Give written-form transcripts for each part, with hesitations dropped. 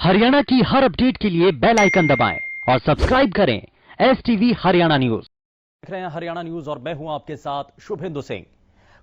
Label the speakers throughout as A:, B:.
A: हरियाणा की हर अपडेट के लिए बेल आइकन दबाएं और सब्सक्राइब करें STV हरियाणा न्यूज।
B: देख रहे हैं हरियाणा न्यूज और मैं हूं आपके साथ शुभेंदु सिंह।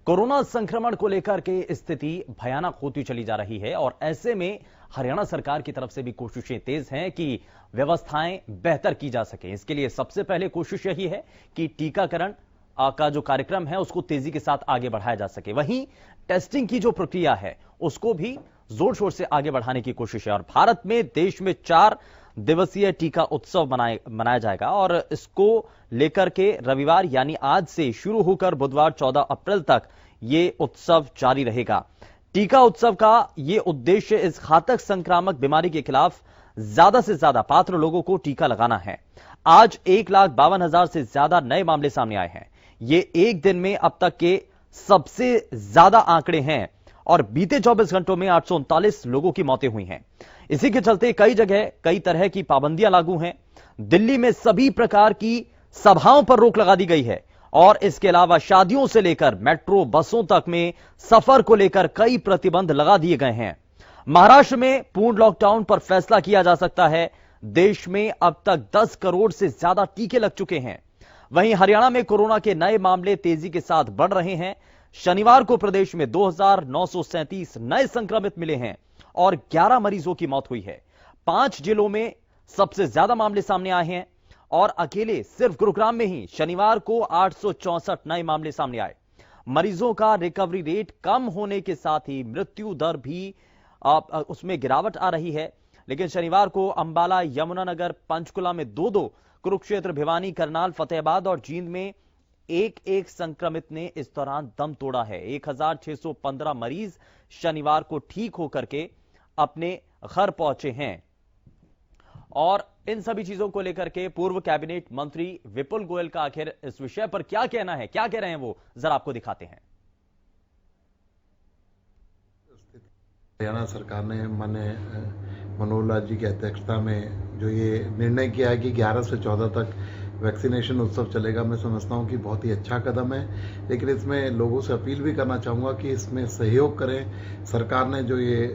B: कोरोना संक्रमण को लेकर के स्थिति भयानक होती चली जा रही है और ऐसे में हरियाणा सरकार की तरफ से भी कोशिशें तेज हैं कि व्यवस्थाएं बेहतर की जा सके। इसके लिए सबसे पहले कोशिश यही है कि टीकाकरण का जो कार्यक्रम है उसको तेजी के साथ आगे बढ़ाया जा सके। वहीं टेस्टिंग की जो प्रक्रिया है उसको भी जोर शोर से आगे बढ़ाने की कोशिश है और भारत में देश में 4 दिवसीय टीका उत्सव मनाया जाएगा और इसको लेकर के रविवार यानी आज से शुरू होकर बुधवार 14 अप्रैल तक ये उत्सव जारी रहेगा। टीका उत्सव का ये उद्देश्य इस घातक संक्रामक बीमारी के खिलाफ ज्यादा से ज्यादा पात्र लोगों को टीका लगाना है। आज 1,52,000 से ज्यादा नए मामले सामने आए हैं। ये एक दिन में अब तक के सबसे ज्यादा आंकड़े हैं और बीते 24 घंटों में 839 लोगों की मौतें हुई हैं। इसी के चलते कई जगह कई तरह की पाबंदियां लागू हैं। दिल्ली में सभी प्रकार की सभाओं पर रोक लगा दी गई है और इसके अलावा शादियों से लेकर मेट्रो बसों तक में सफर को लेकर कई प्रतिबंध लगा दिए गए हैं। महाराष्ट्र में पूर्ण लॉकडाउन पर फैसला किया जा सकता है। देश में अब तक 10 करोड़ से ज्यादा टीके लग चुके हैं। वहीं हरियाणा में कोरोना के नए मामले तेजी के साथ बढ़ रहे हैं। शनिवार को प्रदेश में 2,937 नए संक्रमित मिले हैं और 11 मरीजों की मौत हुई है। 5 जिलों में सबसे ज्यादा मामले सामने आए हैं और अकेले सिर्फ गुरुग्राम में ही शनिवार को 864 नए मामले सामने आए। मरीजों का रिकवरी रेट कम होने के साथ ही मृत्यु दर भी उसमें गिरावट आ रही है। लेकिन शनिवार को अंबाला, यमुनानगर, पंचकुला में 2-2, कुरुक्षेत्र, भिवानी, करनाल, फतेहाबाद और जींद में एक संक्रमित ने इस दौरान दम तोड़ा है। 1,615 मरीज शनिवार को ठीक होकर के अपने घर पहुंचे हैं और इन सभी चीजों को लेकर के पूर्व कैबिनेट मंत्री विपुल गोयल का आखिर इस विषय पर क्या कहना है, क्या कह रहे हैं वो जरा आपको दिखाते हैं।
C: हरियाणा सरकार ने माननीय मनोहर लाल जी की अध्यक्षता में जो ये निर्णय किया है कि 11 से 14 तक वैक्सीनेशन उत्सव चलेगा, मैं समझता हूँ कि बहुत ही अच्छा कदम है। लेकिन इसमें लोगों से अपील भी करना चाहूँगा कि इसमें सहयोग करें। सरकार ने जो ये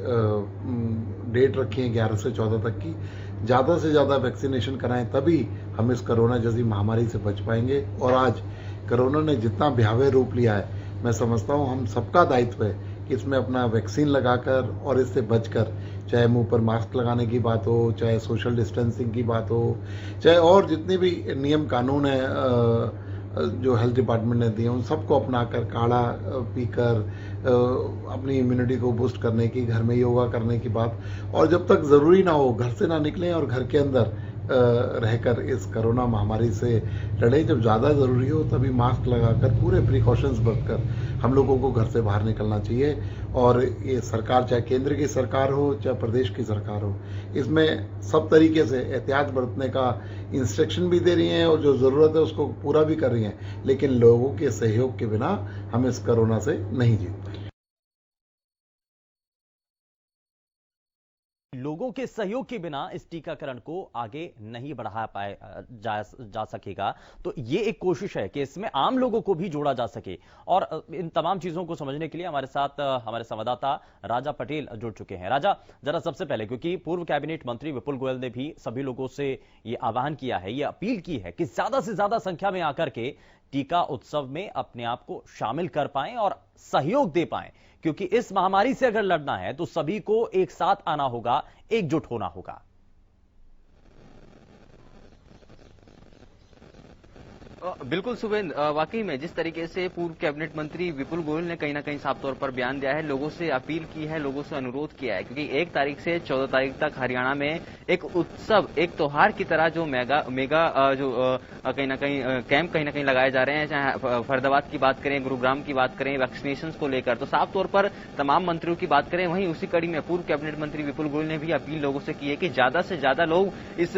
C: डेट रखी है 11 से 14 तक की, ज़्यादा से ज़्यादा वैक्सीनेशन कराएं, तभी हम इस कोरोना जैसी महामारी से बच पाएंगे। और आज कोरोना ने जितना भयावह रूप लिया है, मैं समझता हूँ हम सबका दायित्व है कि इसमें अपना वैक्सीन लगाकर और इससे बचकर, चाहे मुंह पर मास्क लगाने की बात हो, चाहे सोशल डिस्टेंसिंग की बात हो, चाहे और जितने भी नियम कानून है जो हेल्थ डिपार्टमेंट ने दिए, उन सबको अपनाकर, काढ़ा पीकर अपनी इम्यूनिटी को बूस्ट करने की, घर में योगा करने की बात, और जब तक ज़रूरी ना हो घर से ना निकलें और घर के अंदर रहकर इस कोरोना महामारी से लड़ें। जब ज़्यादा ज़रूरी हो तभी मास्क लगाकर, पूरे प्रिकॉशंस बरतकर हम लोगों को घर से बाहर निकलना चाहिए। और ये सरकार, चाहे केंद्र की सरकार हो चाहे प्रदेश की सरकार हो, इसमें सब तरीके से एहतियात बरतने का इंस्ट्रक्शन भी दे रही हैं और जो ज़रूरत है उसको पूरा भी कर रही हैं। लेकिन लोगों के सहयोग के बिना हम इस कोरोना से नहीं जीत पाएंगे।
B: लोगों के सहयोग के बिना इस टीकाकरण को आगे नहीं बढ़ा जा सकेगा। तो ये एक कोशिश है कि इसमें आम लोगों को भी जोड़ा जा सके। और इन तमाम चीजों को समझने के लिए हमारे साथ हमारे संवाददाता राजा पटेल जुड़ चुके हैं। राजा, जरा सबसे पहले, क्योंकि पूर्व कैबिनेट मंत्री विपुल गोयल ने भी सभी लोगों से ये आह्वान किया है, ये अपील की है कि ज्यादा से ज्यादा संख्या में आकर के टीका उत्सव में अपने आप को शामिल कर पाएं और सहयोग दे पाएं, क्योंकि इस महामारी से अगर लड़ना है तो सभी को एक साथ आना होगा, एकजुट होना होगा।
D: बिल्कुल सुबेन, वाकई में जिस तरीके से पूर्व कैबिनेट मंत्री विपुल गोयल ने कहीं ना कहीं साफ तौर पर बयान दिया है, लोगों से अपील की है, लोगों से अनुरोध किया है, क्योंकि 1 तारीख से 14 तारीख तक हरियाणा में एक उत्सव, एक त्योहार की तरह जो मेगा जो कहीं ना कहीं कैंप कहीं ना कहीं लगाए जा रहे हैं, चाहे फरीदाबाद की बात करें, गुरुग्राम की बात करें, वैक्सीनेशन को लेकर, तो साफ तौर पर तमाम मंत्रियों की बात करें। वहीं उसी कड़ी में पूर्व कैबिनेट मंत्री विपुल गोयल ने भी अपील लोगों से की है कि ज्यादा से ज्यादा लोग इस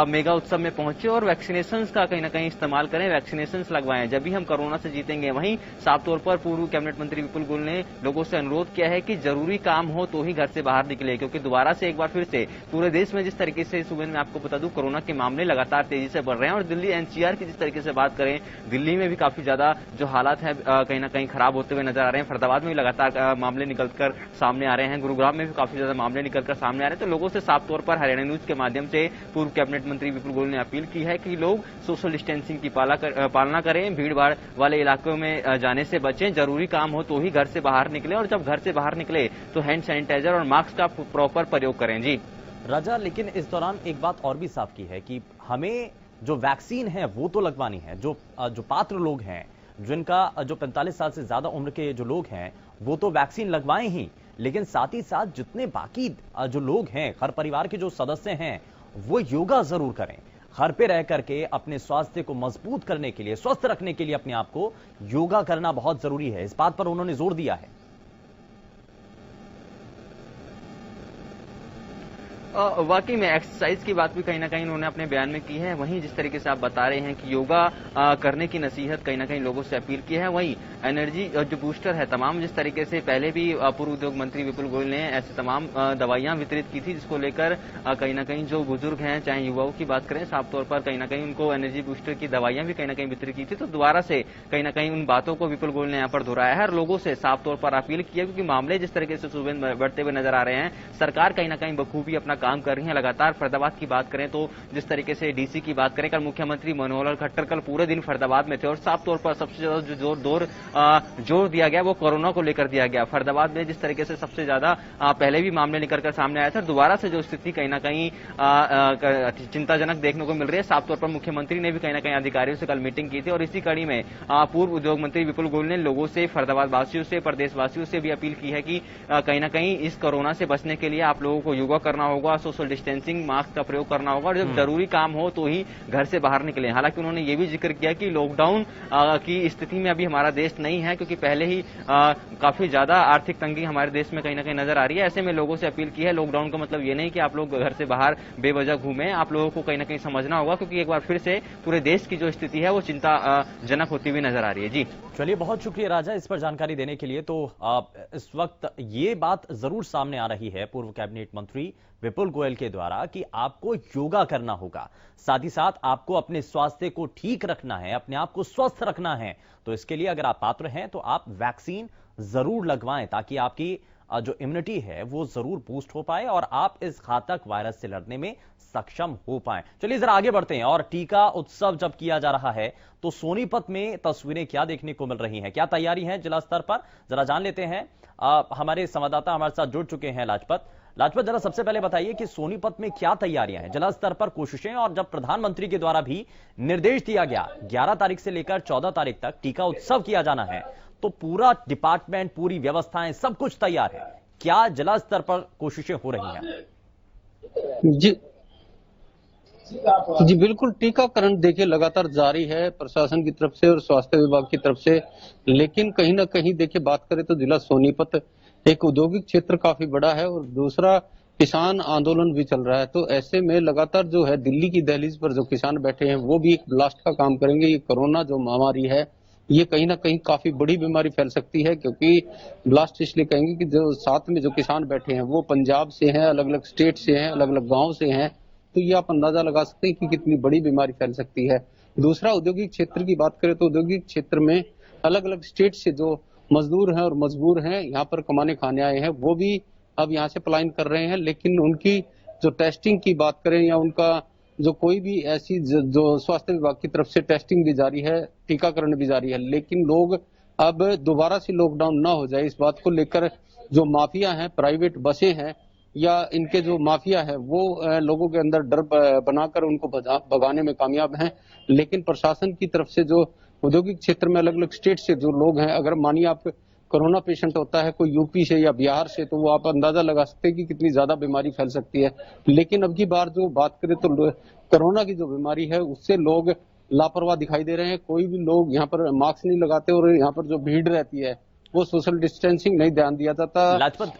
D: मेगा उत्सव में पहुंचे और वैक्सीनेशन का कहीं ना कहीं इस्तेमाल करें। करें, वैक्सीनेशन लगवाएं, जब भी हम कोरोना से जीतेंगे। वहीं साफ तौर पर पूर्व कैबिनेट मंत्री विपुल गोयल ने लोगों से अनुरोध किया है कि जरूरी काम हो तो ही घर से बाहर निकले, क्योंकि दोबारा से एक बार फिर से पूरे देश में जिस तरीके से सुबह में आपको बता दूं कोरोना के मामले लगातार तेजी से बढ़ रहे हैं और दिल्ली एनसीआर की जिस तरीके से बात करें, दिल्ली में भी काफी ज्यादा जो हालात है कहीं ना कहीं खराब होते हुए नजर आ रहे हैं। फरीदाबाद में भी लगातार मामले निकलकर सामने आ रहे हैं, गुरुग्राम में भी काफी ज्यादा मामले निकलकर सामने आ रहे हैं। तो लोगों से साफ तौर पर हरियाणा न्यूज के माध्यम से पूर्व कैबिनेट मंत्री विपुल गोयल ने अपील की है कि लोग सोशल डिस्टेंसिंग की पालना करें, भीड़ भाड़ वाले इलाकों में जाने से बचें, जरूरी काम हो तो ही घर से बाहर निकले और जब घर से बाहर निकले तो हैंड सैनिटाइजर और मास्क का प्रॉपर प्रयोग करें। जी
B: राजा, लेकिन इस दौरान एक बात और भी साफ की है कि हमें जो वैक्सीन है वो तो लगवानी है, जो पात्र लोग हैं, जिनका जो 45 साल से ज्यादा उम्र के जो लोग हैं वो तो वैक्सीन लगवाएं ही, लेकिन साथ ही साथ जितने बाकी जो लोग हैं, हर परिवार के जो सदस्य हैं, वो योगा जरूर करें। घर पे रह करके अपने स्वास्थ्य को मजबूत करने के लिए, स्वस्थ रखने के लिए अपने आप को योगा करना बहुत जरूरी है। इस बात पर उन्होंने जोर दिया है।
D: वाकई में एक्सरसाइज की बात भी कहीं ना कहीं उन्होंने अपने बयान में की है। वहीं जिस तरीके से आप बता रहे हैं कि योगा करने की नसीहत कहीं ना कहीं लोगों से अपील की है, वहीं एनर्जी जो बूस्टर है तमाम, जिस तरीके से पहले भी पूर्व उद्योग मंत्री विपुल गोयल ने ऐसे तमाम दवाइयां वितरित की थी, जिसको लेकर कहीं ना कहीं जो बुजुर्ग हैं, चाहे युवाओं की बात करें, साफ तौर पर कहीं ना कहीं उनको एनर्जी बूस्टर की दवाइयां भी कहीं ना कहीं वितरित की थी। तो दोबारा से कहीं ना कहीं उन बातों को विपुल गोयल ने यहाँ पर दोहराया है और लोगों से साफ तौर पर अपील की है, क्योंकि मामले जिस तरीके से सुबह बढ़ते हुए नजर आ रहे हैं, सरकार कहीं ना कहीं बखूबी अपना काम कर रही है। लगातार फरीदाबाद की बात करें तो जिस तरीके से डीसी की बात करें, कल मुख्यमंत्री मनोहर लाल खट्टर कल पूरे दिन फरीदाबाद में थे और साफ तौर पर सबसे ज्यादा जो जोर दिया गया वो कोरोना को लेकर दिया गया। फरीदाबाद में जिस तरीके से सबसे ज्यादा पहले भी मामले निकलकर सामने आया था, दोबारा से जो स्थिति कहीं ना कहीं चिंताजनक देखने को मिल रही है। साफ तौर पर मुख्यमंत्री ने भी कहीं ना कहीं अधिकारियों से कल मीटिंग की थी और इसी कड़ी में पूर्व उद्योग मंत्री विपुल गोयल ने लोगों से, फरीदाबाद वासियों से, प्रदेशवासियों से भी अपील की है कि कहीं ना कहीं इस कोरोना से बचने के लिए आप लोगों को योगा करना होगा, सोशल डिस्टेंसिंग, मास्क का प्रयोग करना होगा और जब जरूरी काम हो तो ही घर से बाहर निकले। हालांकि उन्होंने ये भी जिक्र किया कि लॉकडाउन की स्थिति में अभी हमारा देश नहीं है, क्योंकि पहले ही काफी ज्यादा आर्थिक तंगी हमारे देश में कहीं ना कहीं नजर आ रही है। ऐसे में लोगों से अपील की है, लॉकडाउन का मतलब ये नहीं कि आप लोग घर से बाहर बेवजह घूमें, आप लोगों को कहीं ना कहीं समझना होगा, क्योंकि एक बार फिर से पूरे देश की जो स्थिति है वो चिंताजनक होती हुई नजर आ रही है। जी
B: चलिए, बहुत शुक्रिया राजा इस पर जानकारी देने के लिए। तो इस वक्त ये बात जरूर सामने आ रही है पूर्व कैबिनेट मंत्री विपुल गोयल के द्वारा कि आपको योगा करना होगा, साथ ही साथ आपको अपने स्वास्थ्य को ठीक रखना है, अपने आप को स्वस्थ रखना है। तो इसके लिए अगर आप पात्र हैं तो आप वैक्सीन जरूर लगवाएं, ताकि आपकी जो इम्यूनिटी है वो जरूर बूस्ट हो पाए और आप इस घातक वायरस से लड़ने में सक्षम हो पाए। चलिए जरा आगे बढ़ते हैं। और टीका उत्सव जब किया जा रहा है तो सोनीपत में तस्वीरें क्या देखने को मिल रही हैं, क्या तैयारी है जिला स्तर पर, जरा जान लेते हैं। हमारे संवाददाता हमारे साथ जुड़ चुके हैं लाजपत, जरा सबसे पहले बताइए कि सोनीपत में क्या तैयारियां हैं, जिला स्तर पर कोशिशें, और जब प्रधानमंत्री के द्वारा भी निर्देश दिया गया 11 तारीख से लेकर 14 तारीख तक टीका उत्सव किया जाना है, तो पूरा डिपार्टमेंट, पूरी व्यवस्थाएं, सब कुछ तैयार है, क्या जिला स्तर पर कोशिशें हो रही हैं?
E: जी बिल्कुल, टीकाकरण देखिए लगातार जारी है प्रशासन की तरफ से और स्वास्थ्य विभाग की तरफ से, लेकिन कहीं ना कहीं देखिए बात करें तो जिला सोनीपत एक औद्योगिक क्षेत्र काफी बड़ा है और दूसरा किसान आंदोलन भी चल रहा है। तो ऐसे में लगातार जो है दिल्ली की दहलीज पर जो किसान बैठे हैं वो भी एक ब्लास्ट का काम करेंगे। ये कोरोना जो महामारी है ये कहीं ना कहीं काफी बड़ी बीमारी फैल सकती है, क्योंकि ब्लास्ट इसलिए कहेंगे कि जो साथ में जो किसान बैठे हैं वो पंजाब से हैं, अलग अलग स्टेट से हैं, अलग अलग गाँव से हैं, तो ये आप अंदाजा लगा सकते हैं कि कितनी बड़ी बीमारी फैल सकती है। दूसरा, औद्योगिक क्षेत्र की बात करें तो औद्योगिक क्षेत्र में अलग अलग स्टेट से जो मजदूर हैं और मजबूर हैं, यहाँ पर कमाने खाने आए हैं, वो भी अब यहाँ से पलायन कर रहे हैं। लेकिन उनकी जो टेस्टिंग की बात करें या उनका जो कोई भी ऐसी जो स्वास्थ्य विभाग की तरफ से टेस्टिंग भी जारी है, टीकाकरण भी जारी है, लेकिन लोग अब दोबारा से लॉकडाउन ना हो जाए इस बात को लेकर जो माफिया हैं, प्राइवेट बसें हैं या इनके जो माफिया है वो लोगों के अंदर डर बनाकर उनको भगाने में कामयाब हैं। लेकिन प्रशासन की तरफ से जो औद्योगिक क्षेत्र में अलग अलग स्टेट से जो लोग हैं, अगर मानिए आप कोरोना पेशेंट होता है कोई यूपी से या बिहार से, तो वो आप अंदाजा लगा सकते हैं कि कितनी ज्यादा बीमारी फैल सकती है। लेकिन अब की बार जो बात करें तो कोरोना की जो बीमारी है उससे लोग लापरवाह दिखाई दे रहे हैं। कोई भी लोग यहाँ पर मास्क नहीं लगाते और यहाँ पर जो भीड़ रहती है वो सोशल डिस्टेंसिंग नहीं ध्यान दिया जाता।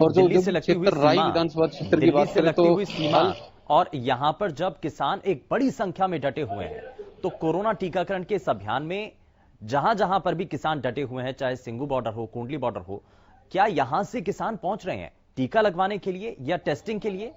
E: और जो क्षेत्र राई विधानसभा क्षेत्र की बात करें तो
B: और यहाँ पर जब किसान एक बड़ी संख्या में डटे हुए हैं तो कोरोना टीकाकरण के इस अभियान में जहां जहां पर भी किसान डटे हुए हैं, चाहे सिंगू बॉर्डर हो, कुंडली बॉर्डर हो, क्या यहां से किसान पहुंच रहे हैं टीका लगवाने के लिए या टेस्टिंग के लिए?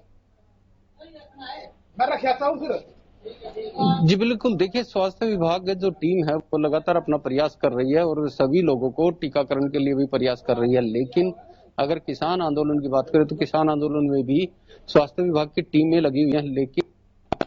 E: जी बिल्कुल, देखिए स्वास्थ्य विभाग जो टीम है वो लगातार अपना प्रयास कर रही है और सभी लोगों को टीकाकरण के लिए भी प्रयास कर रही है। लेकिन अगर किसान आंदोलन की बात करें तो किसान आंदोलन में भी स्वास्थ्य विभाग की टीमें लगी हुई हैं, लेकिन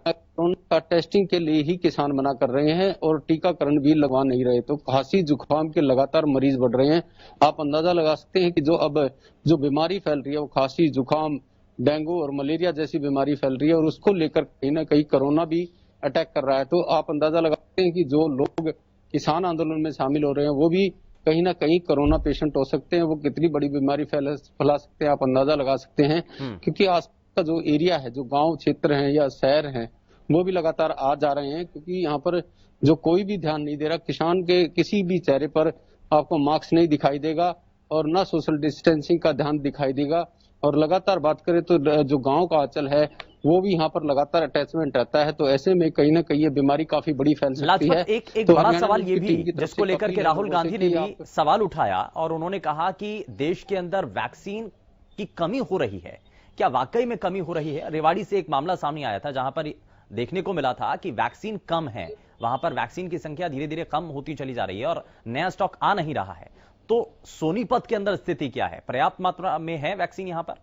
E: कोरोना का टेस्टिंग के लिए ही किसान मना कर रहे हैं और टीकाकरण भी लगवा नहीं रहे। तो खांसी जुकाम के लगातार मरीज बढ़ रहे हैं। आप अंदाजा लगा सकते हैं कि जो बीमारी फैल रही है वो खांसी जुकाम डेंगू और मलेरिया जैसी बीमारी फैल रही है और उसको लेकर कहीं ना कहीं कोरोना भी अटैक कर रहा है। तो आप अंदाजा लगा सकते हैं कि जो लोग किसान आंदोलन में शामिल हो रहे हैं वो भी कहीं ना कहीं कोरोना पेशेंट हो सकते हैं। वो कितनी बड़ी बीमारी फैला सकते हैं आप अंदाजा लगा सकते हैं, क्योंकि आस का जो एरिया है, जो गांव क्षेत्र हैं या शहर हैं, वो भी लगातार आ जा रहे हैं, क्योंकि यहाँ पर जो कोई भी ध्यान नहीं दे रहा। किसान के किसी भी चेहरे पर आपको मास्क नहीं दिखाई देगा और ना सोशल डिस्टेंसिंग का ध्यान दिखाई देगा। और लगातार बात करें तो जो गांव का आंचल है वो भी यहाँ पर लगातार अटैचमेंट रहता है। तो ऐसे में कहीं ना कहीं ये बीमारी काफी बड़ी फैल सकती है।
B: एक
E: तो
B: बड़ा सवाल ये भी जिसको लेकर के राहुल गांधी ने भी सवाल उठाया और उन्होंने कहा कि देश के अंदर वैक्सीन की कमी हो रही है। क्या वाकई में कमी हो रही है? रेवाड़ी से एक मामला सामने आया था जहां पर देखने को मिला था कि वैक्सीन कम है, वहां पर वैक्सीन की संख्या धीरे धीरे कम होती चली जा रही है और नया स्टॉक आ नहीं रहा है। तो सोनीपत के अंदर स्थिति क्या है? पर्याप्त मात्रा में है वैक्सीन यहां पर?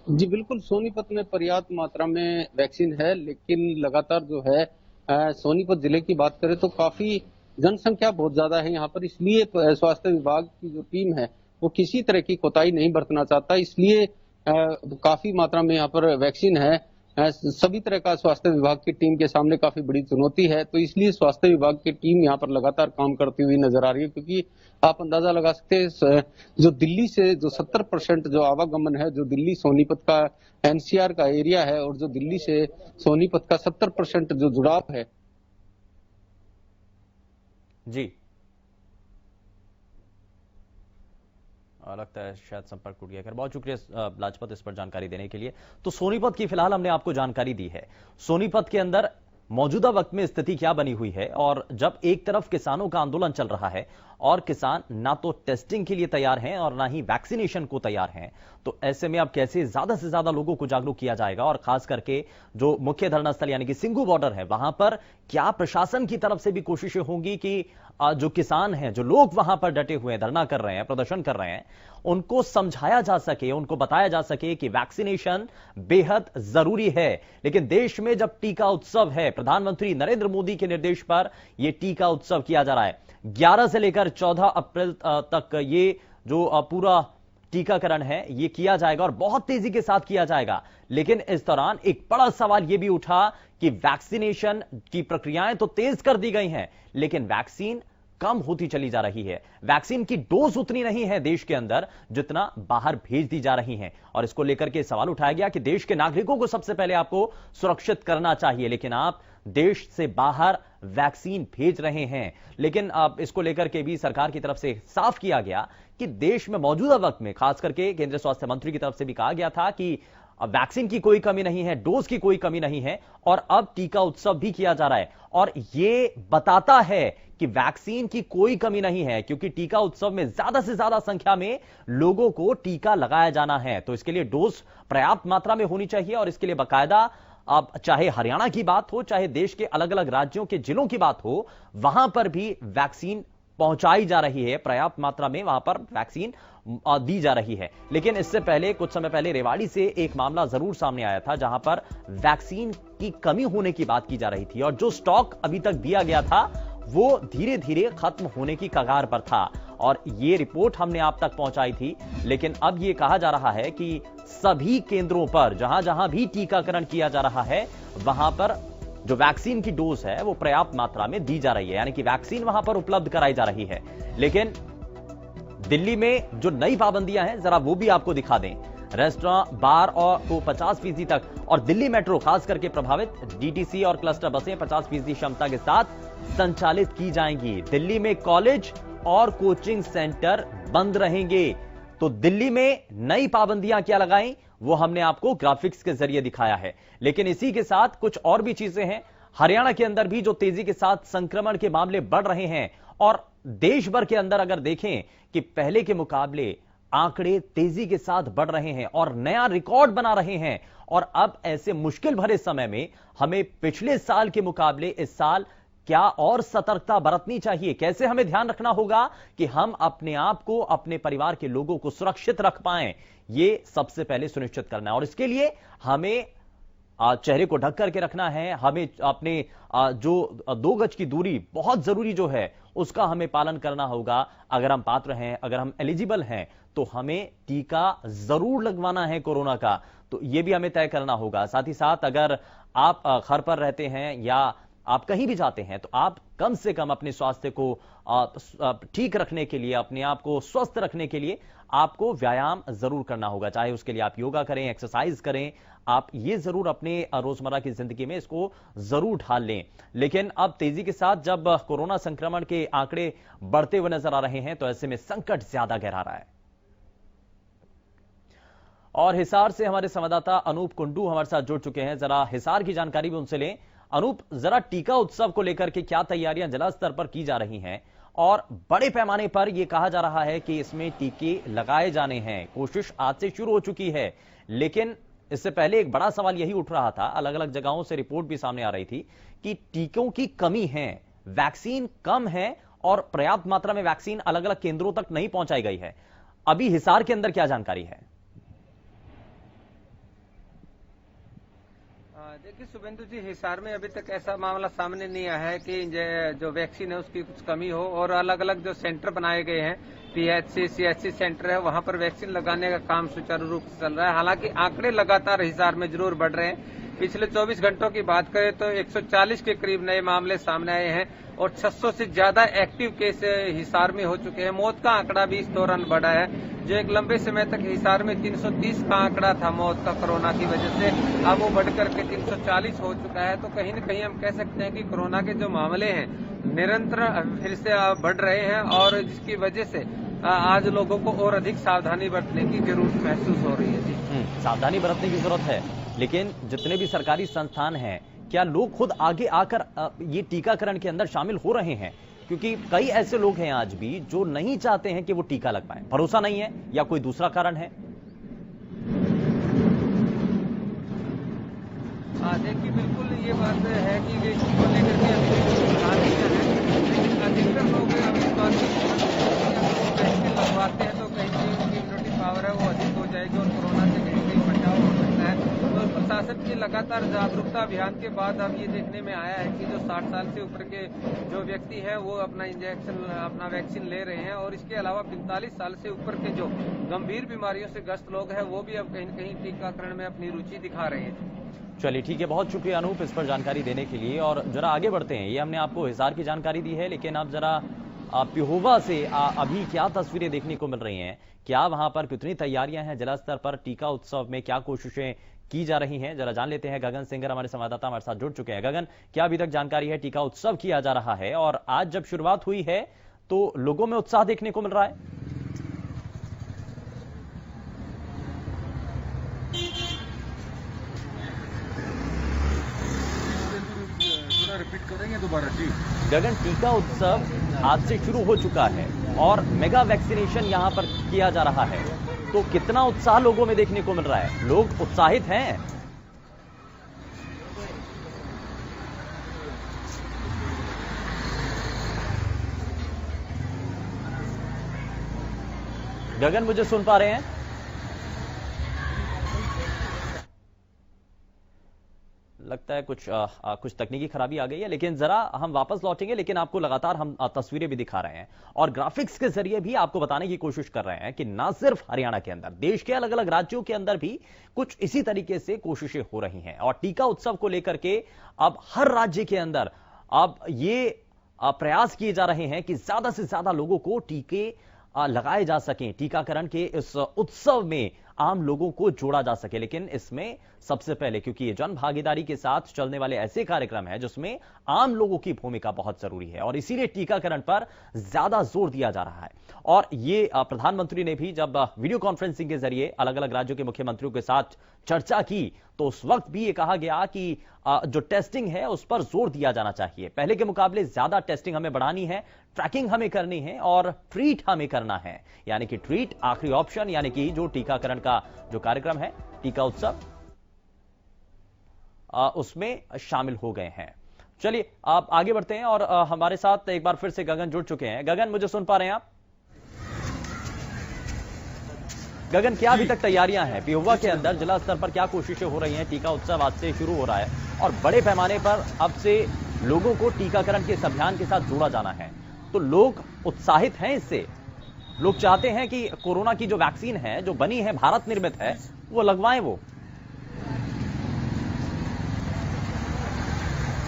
E: जी बिल्कुल, सोनीपत में पर्याप्त मात्रा में वैक्सीन है, लेकिन लगातार जो है सोनीपत जिले की बात करें तो काफी जनसंख्या बहुत ज्यादा है यहाँ पर। इसलिए स्वास्थ्य विभाग की जो टीम है वो किसी तरह की कोताही नहीं बरतना चाहता, इसलिए काफी मात्रा में यहाँ पर वैक्सीन है। सभी तरह का स्वास्थ्य विभाग की टीम के सामने काफी बड़ी चुनौती है, तो इसलिए स्वास्थ्य विभाग की टीम यहाँ पर लगातार काम करती हुई नजर आ रही है। क्योंकि आप अंदाजा लगा सकते हैं जो दिल्ली से जो 70% जो आवागमन है, जो दिल्ली सोनीपत का एनसीआर का एरिया है और जो दिल्ली से सोनीपत का 70% जो जुड़ाव है।
B: जी लगता है शायद संपर्क टूट गया। बहुत शुक्रिया लाजपत इस पर जानकारी देने के लिए। तो सोनीपत की फिलहाल हमने आपको जानकारी दी है। सोनीपत के अंदर मौजूदा वक्त में स्थिति क्या बनी हुई है, और जब एक तरफ किसानों का आंदोलन चल रहा है और किसान ना तो टेस्टिंग के लिए तैयार हैं और ना ही वैक्सीनेशन को तैयार हैं, तो ऐसे में अब कैसे ज्यादा से ज्यादा लोगों को जागरूक किया जाएगा, और खास करके जो मुख्य धरना स्थल यानी कि सिंगू बॉर्डर है वहां पर क्या प्रशासन की तरफ से भी कोशिशें होंगी कि जो किसान हैं, जो लोग वहां पर डटे हुए हैं, धरना कर रहे हैं, प्रदर्शन कर रहे हैं, उनको समझाया जा सके, उनको बताया जा सके कि वैक्सीनेशन बेहद जरूरी है। लेकिन देश में जब टीका उत्सव है, प्रधानमंत्री नरेंद्र मोदी के निर्देश पर यह टीका उत्सव किया जा रहा है, 11 से लेकर 14 अप्रैल तक ये जो पूरा टीकाकरण है ये किया जाएगा और बहुत तेजी के साथ किया जाएगा। लेकिन इस दौरान एक बड़ा सवाल यह भी उठा कि वैक्सीनेशन की प्रक्रियाएं तो तेज कर दी गई हैं, लेकिन वैक्सीन कम होती चली जा रही है। वैक्सीन की डोज उतनी नहीं है देश के अंदर जितना बाहर भेज दी जा रही है, और इसको लेकर के सवाल उठाया गया कि देश के नागरिकों को सबसे पहले आपको सुरक्षित करना चाहिए, लेकिन आप देश से बाहर वैक्सीन भेज रहे हैं। लेकिन अब इसको लेकर के भी सरकार की तरफ से साफ किया गया कि देश में मौजूदा वक्त में, खास करके केंद्रीय स्वास्थ्य मंत्री की तरफ से भी कहा गया था कि वैक्सीन की कोई कमी नहीं है, डोज की कोई कमी नहीं है, और अब टीका उत्सव भी किया जा रहा है। और यह बताता है कि वैक्सीन की कोई कमी नहीं है, क्योंकि टीका उत्सव में ज्यादा से ज्यादा संख्या में लोगों को टीका लगाया जाना है। तो इसके लिए डोज पर्याप्त मात्रा में होनी चाहिए, और इसके लिए बाकायदा अब चाहे हरियाणा की बात हो, चाहे देश के अलग अलग राज्यों के जिलों की बात हो, वहां पर भी वैक्सीन पहुंचाई जा रही है, पर्याप्त मात्रा में वहां पर वैक्सीन दी जा रही है। लेकिन इससे पहले कुछ समय पहले रेवाड़ी से एक मामला जरूर सामने आया था जहां पर वैक्सीन की कमी होने की बात की जा रही थी, और जो स्टॉक अभी तक दिया गया था वो धीरे धीरे खत्म होने की कगार पर था, और ये रिपोर्ट हमने आप तक पहुंचाई थी। लेकिन अब ये कहा जा रहा है कि सभी केंद्रों पर जहां जहां भी टीकाकरण किया जा रहा है वहां पर जो वैक्सीन की डोज है वो पर्याप्त मात्रा में दी जा रही है, यानी कि वैक्सीन वहां पर उपलब्ध कराई जा रही है। लेकिन दिल्ली में जो नई पाबंदियां हैं जरा वो भी आपको दिखा दें। रेस्टोरेंट, बार और को 50% तक, और दिल्ली मेट्रो खास करके प्रभावित, डीटीसी और क्लस्टर बसें 50% क्षमता के साथ संचालित की जाएंगी। दिल्ली में कॉलेज और कोचिंग सेंटर बंद रहेंगे। तो दिल्ली में नई पाबंदियां क्या लगाई वो हमने आपको ग्राफिक्स के जरिए दिखाया है। लेकिन इसी के साथ कुछ और भी चीजें हैं। हरियाणा के अंदर भी जो तेजी के साथ संक्रमण के मामले बढ़ रहे हैं और देश भर के अंदर अगर देखें कि पहले के मुकाबले आंकड़े तेजी के साथ बढ़ रहे हैं और नया रिकॉर्ड बना रहे हैं। और अब ऐसे मुश्किल भरे समय में हमें पिछले साल के मुकाबले इस साल क्या और सतर्कता बरतनी चाहिए, कैसे हमें ध्यान रखना होगा कि हम अपने आप को, अपने परिवार के लोगों को सुरक्षित रख पाएं, ये सबसे पहले सुनिश्चित करना है। और इसके लिए हमें चेहरे को ढक करके रखना है, हमें अपने जो 2 गज की दूरी बहुत जरूरी जो है उसका हमें पालन करना होगा। अगर हम पात्र हैं, अगर हम एलिजिबल हैं तो हमें टीका जरूर लगवाना है कोरोना का, तो यह भी हमें तय करना होगा। साथ ही साथ अगर आप घर पर रहते हैं या आप कहीं भी जाते हैं तो आप कम से कम अपने स्वास्थ्य को ठीक रखने के लिए, अपने आप को स्वस्थ रखने के लिए आपको व्यायाम जरूर करना होगा। चाहे उसके लिए आप योगा करें, एक्सरसाइज करें, आप ये जरूर अपने रोजमर्रा की जिंदगी में इसको जरूर ढाल लें। लेकिन अब तेजी के साथ जब कोरोना संक्रमण के आंकड़े बढ़ते हुए नजर आ रहे हैं तो ऐसे में संकट ज्यादा गहरा रहा है। और हिसार से हमारे संवाददाता अनूप कुंडू हमारे साथ जुड़ चुके हैं। जरा हिसार की जानकारी भी उनसे लें। अनूप, जरा टीका उत्सव को लेकर के क्या तैयारियां जिला स्तर पर की जा रही हैं और बड़े पैमाने पर यह कहा जा रहा है कि इसमें टीके लगाए जाने हैं, कोशिश आज से शुरू हो चुकी है। लेकिन इससे पहले एक बड़ा सवाल यही उठ रहा था, अलग अलग जगहों से रिपोर्ट भी सामने आ रही थी कि टीकों की कमी है, वैक्सीन कम है और पर्याप्त मात्रा में वैक्सीन अलग अलग केंद्रों तक नहीं पहुंचाई गई है। अभी हिसार के अंदर क्या जानकारी है?
E: देखिए शुभेंदु जी, हिसार में अभी तक ऐसा मामला सामने नहीं आया है कि जो वैक्सीन है उसकी कुछ कमी हो, और अलग अलग जो सेंटर बनाए गए हैं, पीएचसी, सीएचसी सेंटर है, वहां पर वैक्सीन लगाने का काम सुचारू रूप से चल रहा है। हालांकि आंकड़े लगातार हिसार में जरूर बढ़ रहे हैं। पिछले 24 घंटों की बात करें तो 140 के करीब नए मामले सामने आए हैं और 600 से ज्यादा एक्टिव केस हिसार में हो चुके हैं। मौत का आंकड़ा भी इस दौरान बढ़ा है, जो एक लंबे समय तक हिसार में 330 का आंकड़ा था मौत का कोरोना की वजह से, अब वो बढ़कर के 340 हो चुका है। तो कहीं न कहीं हम कह सकते हैं कि कोरोना के जो मामले हैं निरंतर फिर से बढ़ रहे हैं और जिसकी वजह से आज लोगों को और अधिक सावधानी बरतने की जरूरत महसूस हो रही है। जी,
B: सावधानी बरतने की जरूरत है। लेकिन जितने भी सरकारी संस्थान हैं, क्या लोग खुद आगे आकर ये टीकाकरण के अंदर शामिल हो रहे हैं? क्योंकि कई ऐसे लोग हैं आज भी जो नहीं चाहते हैं कि वो टीका लग पाए, भरोसा नहीं है या कोई दूसरा कारण है?
E: देखिए बिल्कुल ये बात है कि वे इसको लेकर के लेकिन अधिकतर लोग अब इस बात वैक्सीन लगवाते हैं तो कहीं उनकी इम्यूनिटी पावर है वो अधिक हो जाएगी और कोरोना से कहीं कहीं बचाव हो सकता है। तो प्रशासन की लगातार जागरूकता अभियान के बाद अब ये देखने में आया है कि जो 60 साल से ऊपर के जो व्यक्ति हैं वो अपना वैक्सीन ले रहे हैं, और इसके अलावा 45 साल से ऊपर के जो गंभीर बीमारियों से ग्रस्त लोग हैं वो भी अब कहीं न कहीं टीकाकरण में अपनी रुचि दिखा रहे हैं।
B: चलिए ठीक है, बहुत शुक्रिया अनूप इस पर जानकारी देने के लिए। और जरा आगे बढ़ते हैं। ये हमने आपको हिसार की जानकारी दी है, लेकिन अब जरा पिहोवा से अभी क्या तस्वीरें देखने को मिल रही हैं, क्या वहां पर कितनी तैयारियां हैं जिला स्तर पर, टीका उत्सव में क्या कोशिशें की जा रही हैं, जरा जान लेते हैं। गगन सिंगर हमारे संवाददाता हमारे साथ जुड़ चुके हैं। गगन, क्या अभी तक जानकारी है? टीका उत्सव किया जा रहा है और आज जब शुरुआत हुई है तो लोगों में उत्साह देखने को मिल रहा है।
F: रिपीट करेंगे दोबारा? जी
B: गगन, टीका उत्सव आज से शुरू हो चुका है और मेगा वैक्सीनेशन यहां पर किया जा रहा है, तो कितना उत्साह लोगों में देखने को मिल रहा है? लोग उत्साहित हैं? गगन, मुझे सुन पा रहे हैं? लगता है कुछ तकनीकी खराबी आ गई है, लेकिन जरा हम वापस लौटेंगे। लेकिन आपको लगातार हम तस्वीरें भी दिखा रहे हैं और ग्राफिक्स के जरिए भी आपको बताने की कोशिश कर रहे हैं कि ना सिर्फ हरियाणा के अंदर, देश के अलग अलग राज्यों के अंदर भी कुछ इसी तरीके से कोशिशें हो रही हैं। और टीका उत्सव को लेकर के अब हर राज्य के अंदर अब ये प्रयास किए जा रहे हैं कि ज्यादा से ज्यादा लोगों को टीके लगाए जा सकें। टीकाकरण के इस उत्सव में आम लोगों को जोड़ा जा सके। लेकिन इसमें सबसे पहले, क्योंकि ये जन भागीदारी के साथ चलने वाले ऐसे कार्यक्रम है जिसमें आम लोगों की भूमिका बहुत जरूरी है और इसीलिए टीकाकरण पर ज्यादा जोर दिया जा रहा है। और ये प्रधानमंत्री ने भी जब वीडियो कॉन्फ्रेंसिंग के जरिए अलग अलग राज्यों के मुख्यमंत्रियों के साथ चर्चा की तो उस वक्त भी ये कहा गया कि जो टेस्टिंग है उस पर जोर दिया जाना चाहिए। पहले के मुकाबले ज्यादा टेस्टिंग हमें बढ़ानी है, ट्रैकिंग हमें करनी है और ट्रीट हमें करना है। यानी कि ट्रीट आखिरी ऑप्शन, यानी कि जो टीकाकरण का जो कार्यक्रम है, टीका उत्सव, उसमें शामिल हो गए हैं। चलिए आप आगे बढ़ते हैं और हमारे साथ एक बार फिर से गगन जुड़ चुके हैं। गगन, मुझे सुन पा रहे हैं आप? गगन, क्या अभी तक तैयारियां हैं पिहोवा के अंदर? जिला स्तर पर क्या कोशिशें हो रही हैं? टीका उत्सव आज से शुरू हो रहा है और बड़े पैमाने पर अब से लोगों को टीकाकरण के इस अभियान के साथ जोड़ा जाना है, तो लोग उत्साहित हैं इससे? लोग चाहते हैं कि कोरोना की जो वैक्सीन है, जो बनी है, भारत निर्मित है, वो लगवाएं वो?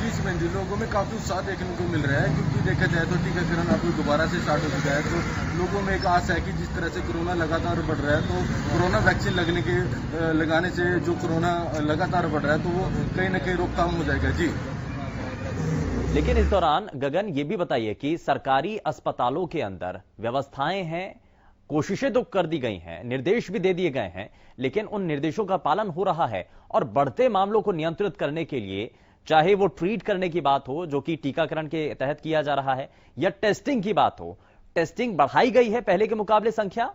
F: जी सुबेन जी, लोगों में काफी उत्साह देखने को मिल रहा है क्योंकि देखा जाए तो टीकाकरण अब दोबारा से स्टार्ट हो चुका है। तो लोगों में एक आस है कि जिस तरह से कोरोना लगातार बढ़ रहा है तो कोरोना वैक्सीन लगाने से जो कोरोना लगातार बढ़ रहा है तो वो कहीं ना कहीं रोकथाम हो जाएगा। जी,
B: लेकिन इस दौरान गगन ये भी बताइए कि सरकारी अस्पतालों के अंदर व्यवस्थाएं हैं, कोशिशें तो कर दी गई हैं, निर्देश भी दे दिए गए हैं, लेकिन उन निर्देशों का पालन हो रहा है और बढ़ते मामलों को नियंत्रित करने के लिए, चाहे वो ट्रीट करने की बात हो जो कि टीकाकरण के तहत किया जा रहा है, या टेस्टिंग की बात हो, टेस्टिंग बढ़ाई गई है पहले के मुकाबले संख्या?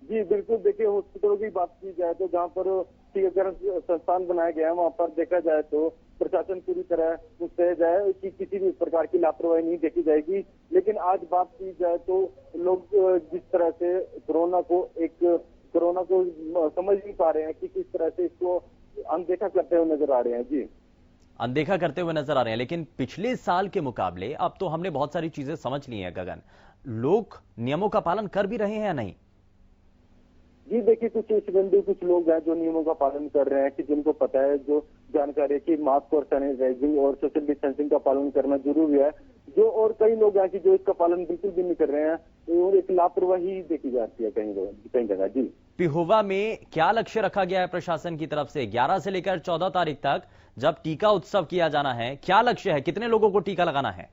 G: जी बिल्कुल, देखिए हॉस्पिटलों की बात की जाए तो जहाँ पर टीकाकरण संस्थान बनाया गया है वहाँ पर देखा जाए तो प्रशासन पूरी तरह मुस्तैद है कि किसी भी प्रकार की लापरवाही नहीं देखी जाएगी। लेकिन आज बात की जाए तो लोग जिस तरह से कोरोना को समझ नहीं पा रहे हैं कि किस तरह से इसको अनदेखा करते हुए नजर आ रहे हैं। जी,
B: अनदेखा करते हुए नजर आ रहे हैं। लेकिन पिछले साल के मुकाबले अब तो हमने बहुत सारी चीजें समझ ली हैं गगन, लोग नियमों का पालन कर भी रहे हैं या नहीं?
G: जी देखिए, कुछ लोग हैं जो नियमों का पालन कर रहे हैं, कि जिनको पता है, जो जानकारी है कि मास्क और सैनिटाइजिंग और सोशल डिस्टेंसिंग का पालन करना जरूरी है, जो और कई लोग हैं कि जो इसका पालन बिल्कुल भी नहीं कर रहे हैं, तो एक लापरवाही देखी जाती है कहीं जगह। जी,
B: पिहोवा में क्या लक्ष्य रखा गया है प्रशासन की तरफ से 11 से लेकर 14 तारीख तक जब टीका उत्सव किया जाना है? क्या लक्ष्य है, कितने लोगों को टीका लगाना है?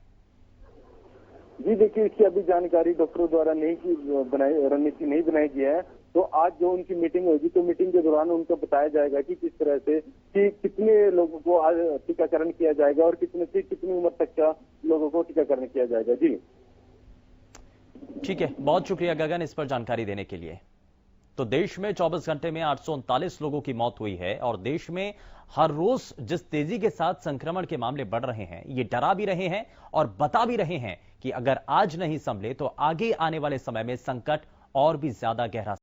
G: जी देखिए, इसकी अभी जानकारी डॉक्टरों द्वारा रणनीति नहीं बनाई गई है। तो आज जो उनकी मीटिंग होगी तो मीटिंग के दौरान उनको बताया जाएगा कि किस तरह से कि कितने लोगों को आज टीकाकरण किया जाएगा और कितनी उम्र तक का लोगों को टीकाकरण किया जाएगा। जी
B: ठीक है, बहुत शुक्रिया गगन इस पर जानकारी देने के लिए। तो देश में 24 घंटे में 839 लोगों की मौत हुई है और देश में हर रोज जिस तेजी के साथ संक्रमण के मामले बढ़ रहे हैं, ये डरा भी रहे हैं और बता भी रहे हैं कि अगर आज नहीं संभले तो आगे आने वाले समय में संकट और भी ज्यादा गहरा